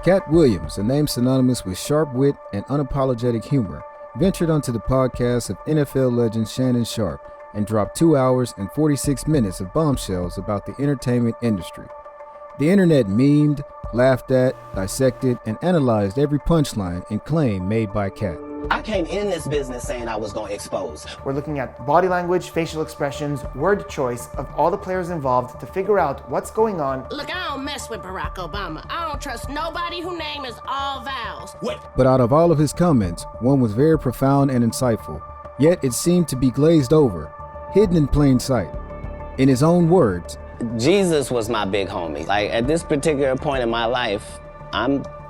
Katt Williams, a name synonymous with sharp wit and unapologetic humor, ventured onto the podcast of NFL legend Shannon Sharpe and dropped 2 hours and 46 minutes of bombshells about the entertainment industry. The internet memed, laughed at, dissected, and analyzed every punchline and claim made by Katt. I came in this business saying I was going to expose. We're looking at body language, facial expressions, word choice of all the players involved to figure out what's going on. Look, I don't mess with Barack Obama. I don't trust nobody whose name is all vowels. What? But out of all of his comments, one was very profound and insightful, yet it seemed to be glazed over, hidden in plain sight. In his own words, Jesus was my big homie. Like, at this particular point in my life,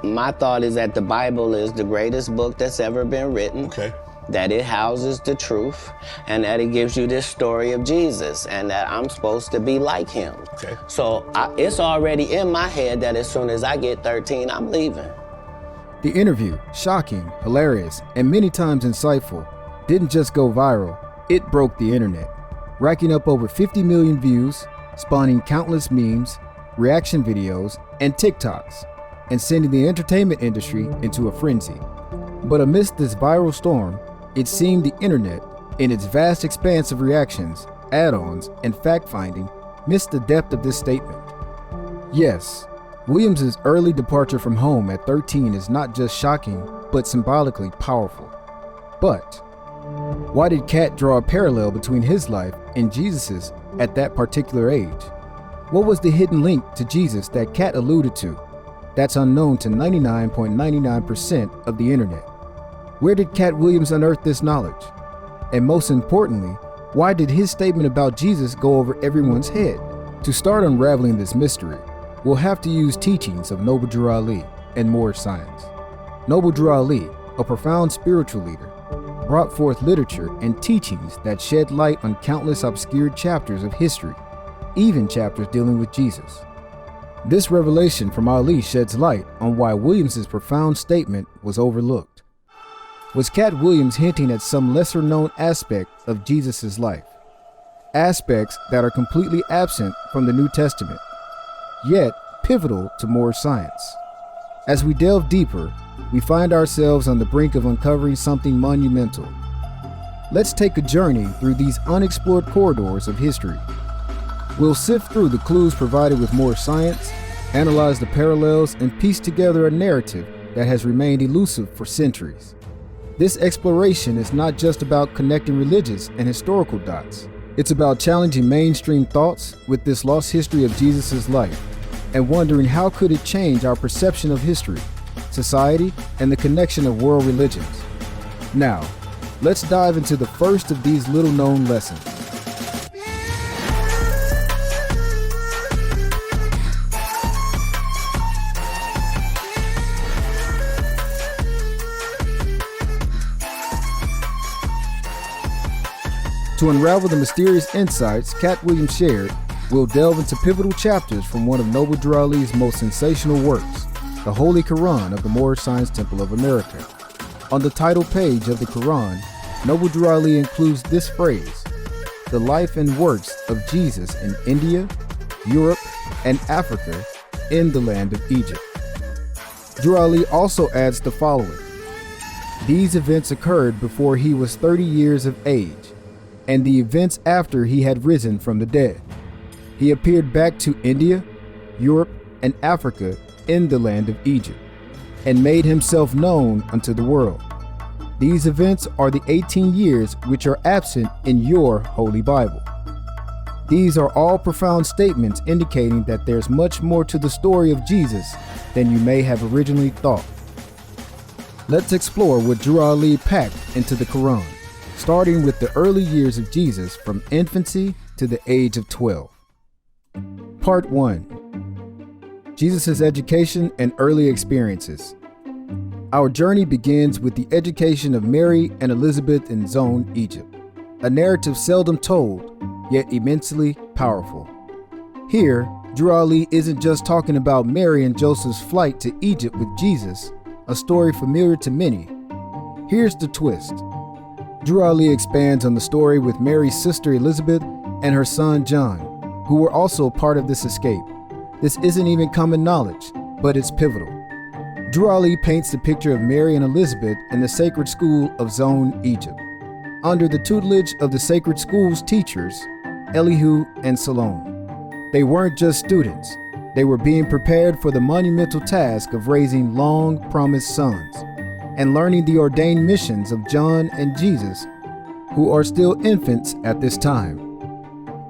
my thought is that the Bible is the greatest book that's ever been written. Okay. That it houses the truth, and that it gives you this story of Jesus, and that I'm supposed to be like him. Okay. So it's already in my head that as soon as I get 13, I'm leaving. the interview, shocking, hilarious, and many times insightful, didn't just go viral, it broke the internet, racking up over 50 million views, spawning countless memes, reaction videos, and TikToks, and sending the entertainment industry into a frenzy. But amidst this viral storm, it seemed the internet, in its vast expanse of reactions, add-ons, and fact-finding, missed the depth of this statement. Yes, Williams' early departure from home at 13 is not just shocking, but symbolically powerful. But why did Katt draw a parallel between his life and Jesus's at that particular age? What was the hidden link to Jesus that Katt alluded to that's unknown to 99.99% of the internet? Where did Katt Williams unearth this knowledge? And most importantly, why did his statement about Jesus go over everyone's head? To start unraveling this mystery, we'll have to use teachings of Noble Drew Ali and more science. Noble Drew Ali, a profound spiritual leader, brought forth literature and teachings that shed light on countless obscured chapters of history, even chapters dealing with Jesus. This revelation from Ali sheds light on why Williams' profound statement was overlooked. Was Katt Williams hinting at some lesser-known aspect of Jesus' life? Aspects that are completely absent from the New Testament, yet pivotal to more science. As we delve deeper, we find ourselves on the brink of uncovering something monumental. Let's take a journey through these unexplored corridors of history. We'll sift through the clues provided with more science, analyze the parallels, and piece together a narrative that has remained elusive for centuries. This exploration is not just about connecting religious and historical dots. It's about challenging mainstream thoughts with this lost history of Jesus' life and wondering how could it change our perception of history, society, and the connection of world religions. Now, let's dive into the first of these little-known lessons. To unravel the mysterious insights Katt Williams shared, we'll delve into pivotal chapters from one of Noble Drew Ali's most sensational works, the Holy Quran of the Moorish Science Temple of America. On the title page of the Quran, Noble Drew Ali includes this phrase: the life and works of Jesus in India, Europe, and Africa in the land of Egypt. Drew Ali also adds the following: these events occurred before he was 30 years of age, and the events after he had risen from the dead. He appeared back to India, Europe, and Africa in the land of Egypt, and made himself known unto the world. These events are the 18 years which are absent in your Holy Bible. These are all profound statements indicating that there's much more to the story of Jesus than you may have originally thought. Let's explore what Drew Ali packed into the Quran, starting with the early years of Jesus from infancy to the age of 12. Part 1. Jesus' education and early experiences. Our journey begins with the education of Mary and Elizabeth in Zoan, Egypt, a narrative seldom told, yet immensely powerful. Here, Drew Ali isn't just talking about Mary and Joseph's flight to Egypt with Jesus, a story familiar to many. Here's the twist. Drew Ali expands on the story with Mary's sister Elizabeth and her son John, who were also part of this escape. This isn't even common knowledge, but it's pivotal. Drew Ali paints the picture of Mary and Elizabeth in the sacred school of Zone, Egypt, under the tutelage of the sacred school's teachers, Elihu and Salome. They weren't just students, they were being prepared for the monumental task of raising long-promised sons and learning the ordained missions of John and Jesus, who are still infants at this time.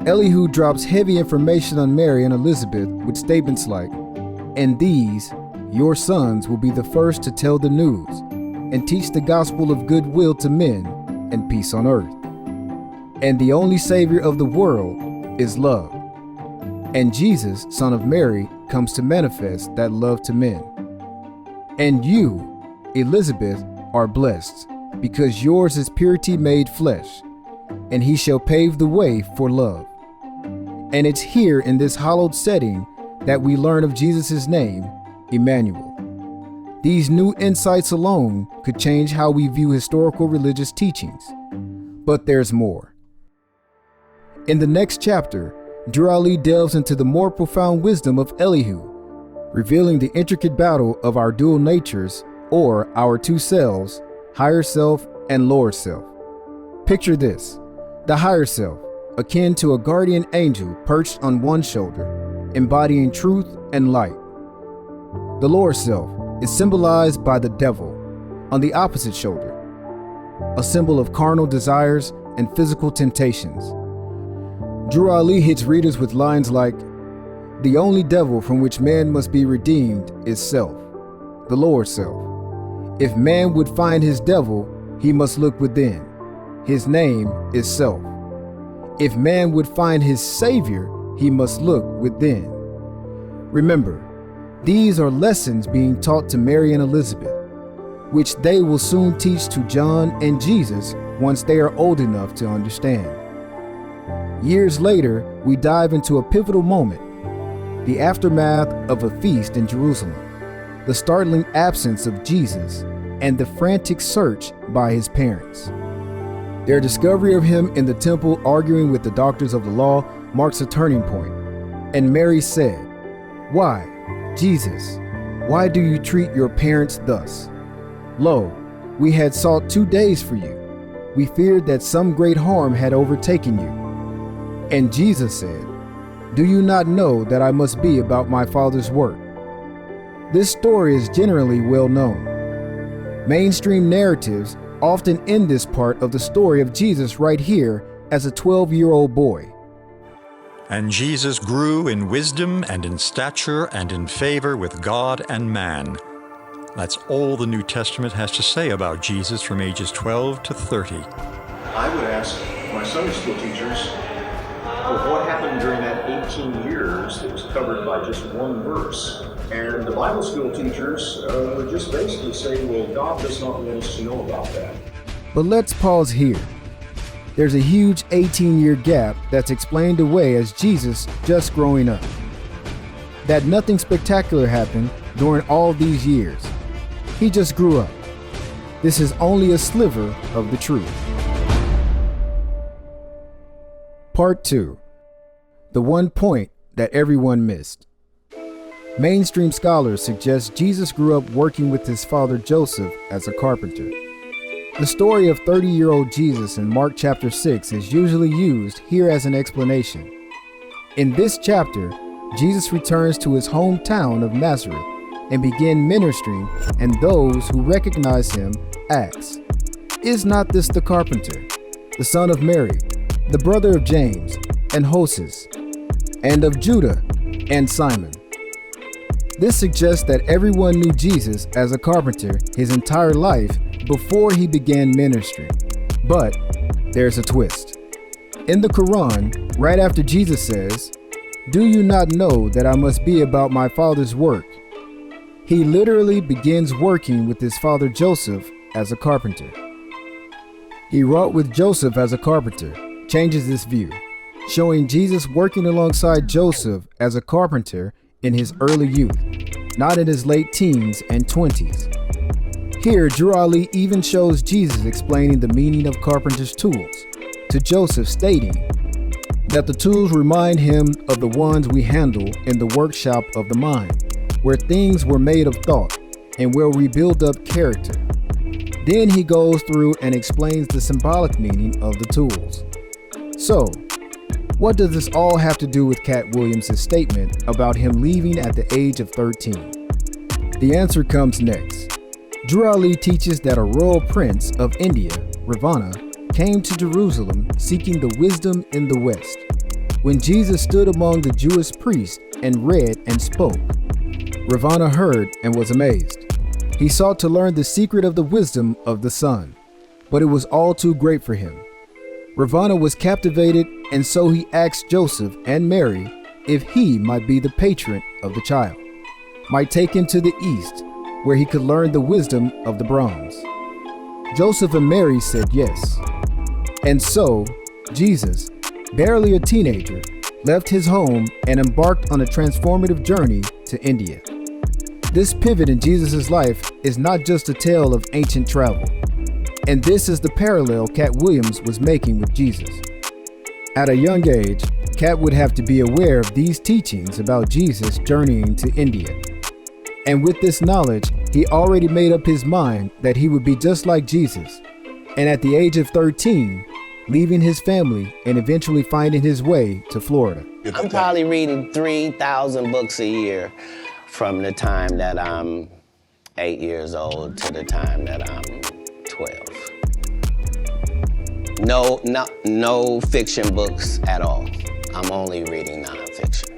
Elihu drops heavy information on Mary and Elizabeth with statements like, "And these, your sons, will be the first to tell the news and teach the gospel of goodwill to men and peace on earth. And the only Savior of the world is love. And Jesus, son of Mary, comes to manifest that love to men. And you, Elizabeth, are blessed, because yours is purity made flesh, and he shall pave the way for love." And it's here in this hallowed setting that we learn of Jesus' name, Emmanuel. These new insights alone could change how we view historical religious teachings. But there's more. In the next chapter, Drew Ali delves into the more profound wisdom of Elihu, revealing the intricate battle of our dual natures, or our two selves, higher self and lower self. Picture this: the higher self, akin to a guardian angel perched on one shoulder, embodying truth and light. The lower self is symbolized by the devil on the opposite shoulder, a symbol of carnal desires and physical temptations. Drew Ali hits readers with lines like, "The only devil from which man must be redeemed is self, the lower self. If man would find his devil, he must look within. His name is self. If man would find his Savior, he must look within." Remember, these are lessons being taught to Mary and Elizabeth, which they will soon teach to John and Jesus once they are old enough to understand. Years later, we dive into a pivotal moment, the aftermath of a feast in Jerusalem, the startling absence of Jesus, and the frantic search by his parents. Their discovery of him in the temple arguing with the doctors of the law marks a turning point. And Mary said, "Why, Jesus, why do you treat your parents thus? Lo, we had sought 2 days for you. We feared that some great harm had overtaken you." And Jesus said, "Do you not know that I must be about my Father's work?" This story is generally well known. Mainstream narratives often end this part of the story of Jesus right here as a 12-year-old boy. And Jesus grew in wisdom and in stature and in favor with God and man. That's all the New Testament has to say about Jesus from ages 12 to 30. I would ask my Sunday school teachers, well, what happened during that 18 years that was covered by just one verse? And the Bible school teachers would just basically say, well, God does not want us to know about that. But let's pause here. There's a huge 18-year gap that's explained away as Jesus just growing up. That nothing spectacular happened during all these years. He just grew up. This is only a sliver of the truth. Part 2. The one point that everyone missed. Mainstream scholars suggest Jesus grew up working with his father Joseph as a carpenter. The story of 30-year-old Jesus in Mark chapter 6 is usually used here as an explanation. In this chapter, Jesus returns to his hometown of Nazareth and begins ministering, and those who recognize him ask, "Is not this the carpenter, the son of Mary, the brother of James and Joses, and of Judah and Simon?" This suggests that everyone knew Jesus as a carpenter his entire life before he began ministry. But there's a twist. In the Quran, right after Jesus says, "Do you not know that I must be about my Father's work?" he literally begins working with his father Joseph as a carpenter. He wrought with Joseph as a carpenter changes this view, showing Jesus working alongside Joseph as a carpenter in his early youth, not in his late teens and 20s. Here, Drew Ali even shows Jesus explaining the meaning of carpenter's tools to Joseph, stating that the tools remind him of the ones we handle in the workshop of the mind, where things were made of thought, and where we build up character. Then he goes through and explains the symbolic meaning of the tools. So, what does this all have to do with Katt Williams' statement about him leaving at the age of 13? The answer comes next. Drew Ali teaches that a royal prince of India, Ravana, came to Jerusalem seeking the wisdom in the West. When Jesus stood among the Jewish priests and read and spoke, Ravana heard and was amazed. He sought to learn the secret of the wisdom of the Son, but it was all too great for him. Ravana was captivated, and so he asked Joseph and Mary if he might be the patron of the child, might take him to the east, where he could learn the wisdom of the bronze. Joseph and Mary said yes. And so, Jesus, barely a teenager, left his home and embarked on a transformative journey to India. This pivot in Jesus' life is not just a tale of ancient travel, and this is the parallel Katt Williams was making with Jesus. At a young age, Katt would have to be aware of these teachings about Jesus journeying to India. And with this knowledge, he already made up his mind that he would be just like Jesus, and at the age of 13, leaving his family and eventually finding his way to Florida. I'm probably reading 3,000 books a year from the time that I'm 8 years old to the time that I'm 12. No fiction books at all. I'm only reading nonfiction.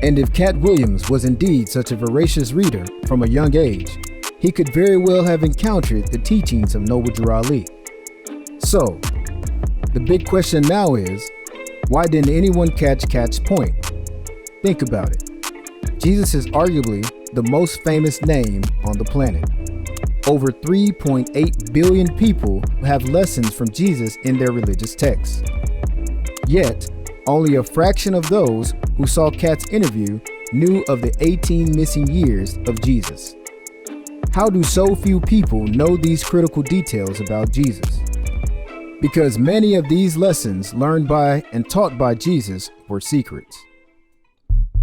And if Katt Williams was indeed such a voracious reader from a young age, he could very well have encountered the teachings of Noble Drew Ali. So, the big question now is, why didn't anyone catch Katt's point? Think about it. Jesus is arguably the most famous name on the planet. Over 3.8 billion people have lessons from Jesus in their religious texts. Yet, only a fraction of those who saw Katt's interview knew of the 18 missing years of Jesus. How do so few people know these critical details about Jesus? Because many of these lessons learned by and taught by Jesus were secrets.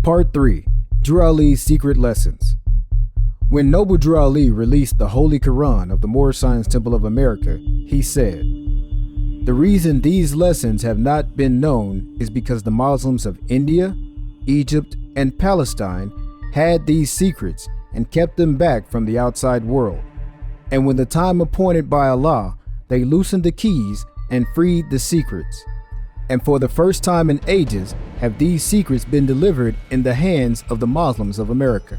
Part 3. Drew Ali's Secret Lessons. When Noble Drew Ali released the Holy Quran of the Moorish Science Temple of America, he said, "The reason these lessons have not been known is because the Muslims of India, Egypt, and Palestine had these secrets and kept them back from the outside world. And when the time appointed by Allah, they loosened the keys and freed the secrets. And for the first time in ages have these secrets been delivered in the hands of the Muslims of America."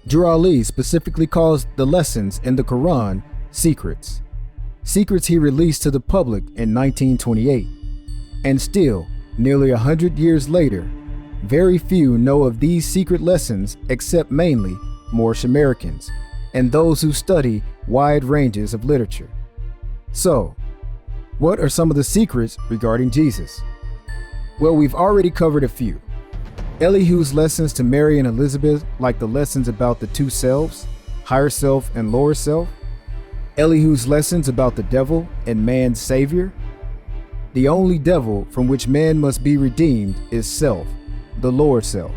Drew Ali specifically calls the lessons in the Quran secrets. Secrets he released to the public in 1928. And still, nearly 100 years later, very few know of these secret lessons except mainly Moorish Americans and those who study wide ranges of literature. So, what are some of the secrets regarding Jesus? Well, we've already covered a few. Elihu's lessons to Mary and Elizabeth, like the lessons about the two selves, higher self and lower self. Elihu's lessons about the devil and man's savior. The only devil from which man must be redeemed is self, the lower self.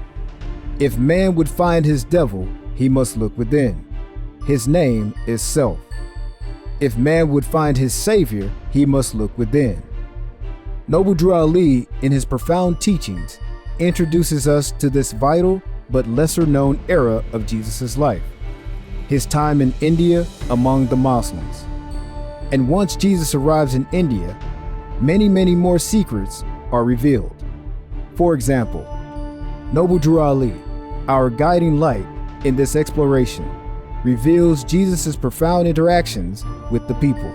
If man would find his devil, he must look within. His name is self. If man would find his savior, he must look within. Noble Drew Ali, in his profound teachings, introduces us to this vital but lesser known era of Jesus' life, his time in India among the Muslims. And once Jesus arrives in India, many more secrets are revealed. For example, Noble Drew Ali, our guiding light in this exploration, reveals Jesus' profound interactions with the people.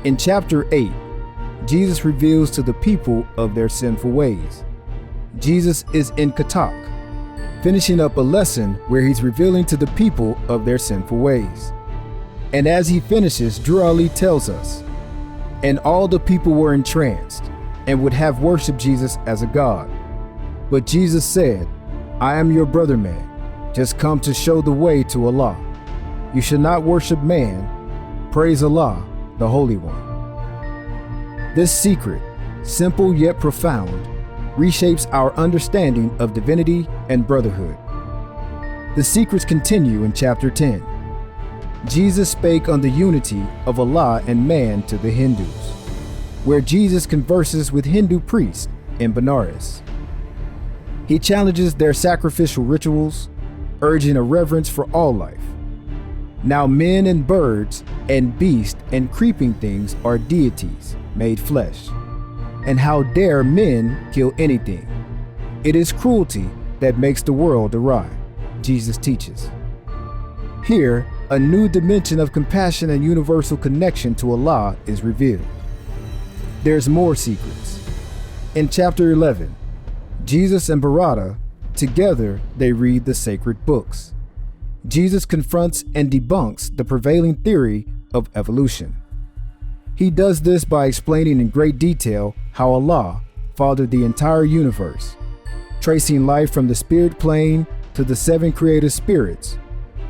In chapter 8, Jesus reveals to the people of their sinful ways. Jesus is in Katak, finishing up a lesson where he's revealing to the people of their sinful ways. And as he finishes, Drew Ali tells us, "And all the people were entranced and would have worshiped Jesus as a god. But Jesus said, 'I am your brother man, just come to show the way to Allah. You should not worship man. Praise Allah, the Holy One.'" This secret, simple yet profound, reshapes our understanding of divinity and brotherhood. The secrets continue in chapter 10. Jesus spake on the unity of Allah and man to the Hindus, where Jesus converses with Hindu priests in Benares. He challenges their sacrificial rituals, urging a reverence for all life. Now men and birds and beasts and creeping things are deities made flesh. And how dare men kill anything? It is cruelty that makes the world awry, Jesus teaches. Here, a new dimension of compassion and universal connection to Allah is revealed. There's more secrets. In chapter 11, Jesus and Bharata, together they read the sacred books. Jesus confronts and debunks the prevailing theory of evolution. He does this by explaining in great detail how Allah fathered the entire universe, tracing life from the spirit plane to the 7 creative spirits,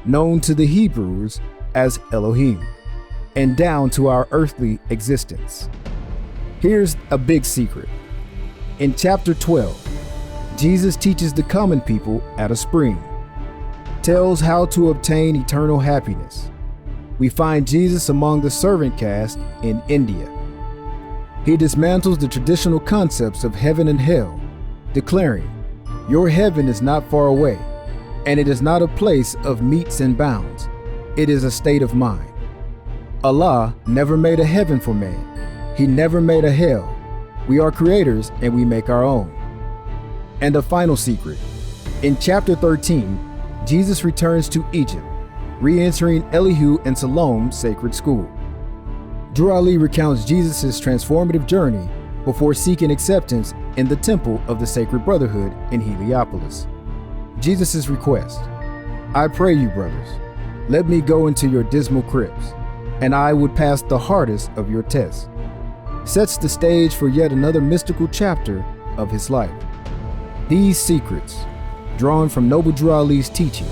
known to the Hebrews as Elohim, and down to our earthly existence. Here's a big secret. In chapter 12, Jesus teaches the common people at a spring, tells how to obtain eternal happiness. We find Jesus among the servant caste in India. He dismantles the traditional concepts of heaven and hell, declaring, "Your heaven is not far away, and it is not a place of metes and bounds. It is a state of mind." Allah never made a heaven for man. He never made a hell. We are creators and we make our own. And a final secret. In chapter 13, Jesus returns to Egypt, re-entering Elihu and Salome's sacred school. Drew Ali recounts Jesus' transformative journey before seeking acceptance in the temple of the Sacred Brotherhood in Heliopolis. Jesus' request, "I pray you, brothers, let me go into your dismal crypts, and I would pass the hardest of your tests," sets the stage for yet another mystical chapter of his life. These secrets, drawn from Noble Drew Ali's teachings,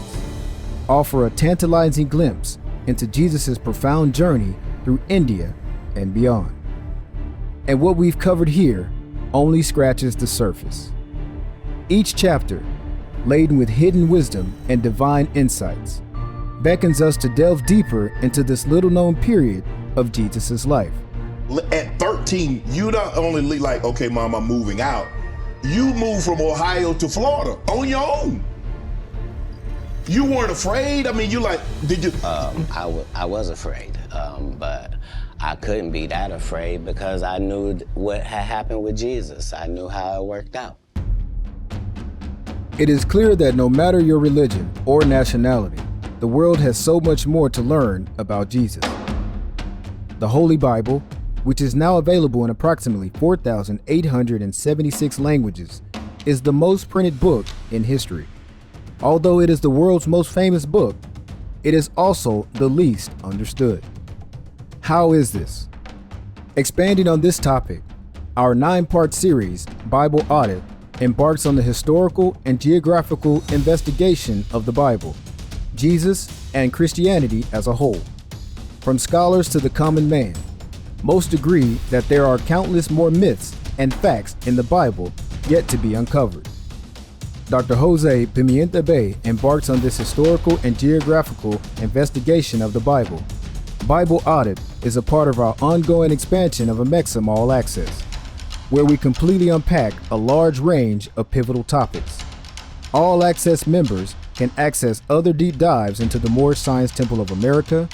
offer a tantalizing glimpse into Jesus' profound journey through India and beyond. And what we've covered here only scratches the surface. Each chapter, laden with hidden wisdom and divine insights, beckons us to delve deeper into this little-known period of Jesus' life. At 13, you not only like, okay, mom, I'm moving out. You moved from Ohio to Florida on your own. You weren't afraid? I mean, you like, did you? I was afraid, but I couldn't be that afraid because I knew what had happened with Jesus. I knew how it worked out. It is clear that no matter your religion or nationality, the world has so much more to learn about Jesus. The Holy Bible, which is now available in approximately 4,876 languages, is the most printed book in history. Although it is the world's most famous book, it is also the least understood. How is this? Expanding on this topic, our 9-part series, Bible Audit, embarks on the historical and geographical investigation of the Bible, Jesus, and Christianity as a whole. From scholars to the common man, most agree that there are countless more myths and facts in the Bible yet to be uncovered. Dr. Jose Pimienta Bay embarks on this historical and geographical investigation of the Bible. Bible Audit is a part of our ongoing expansion of Amexem All Access, where we completely unpack a large range of pivotal topics. All Access members can access other deep dives into the Moorish Science Temple of America,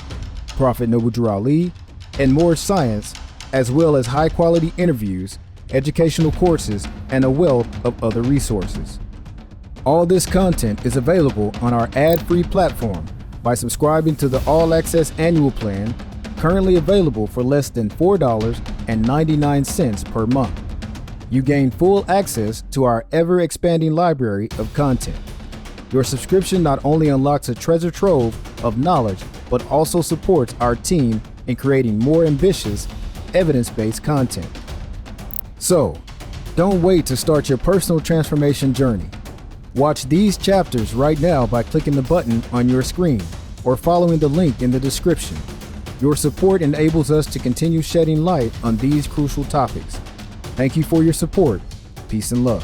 Prophet Noble Drew Ali, and Moorish science, as well as high-quality interviews, educational courses, and a wealth of other resources. All this content is available on our ad-free platform by subscribing to the All Access Annual Plan, currently available for less than $4.99 per month. You gain full access to our ever-expanding library of content. Your subscription not only unlocks a treasure trove of knowledge, but also supports our team in creating more ambitious, evidence-based content. So, don't wait to start your personal transformation journey. Watch these chapters right now by clicking the button on your screen or following the link in the description. Your support enables us to continue shedding light on these crucial topics. Thank you for your support. Peace and love.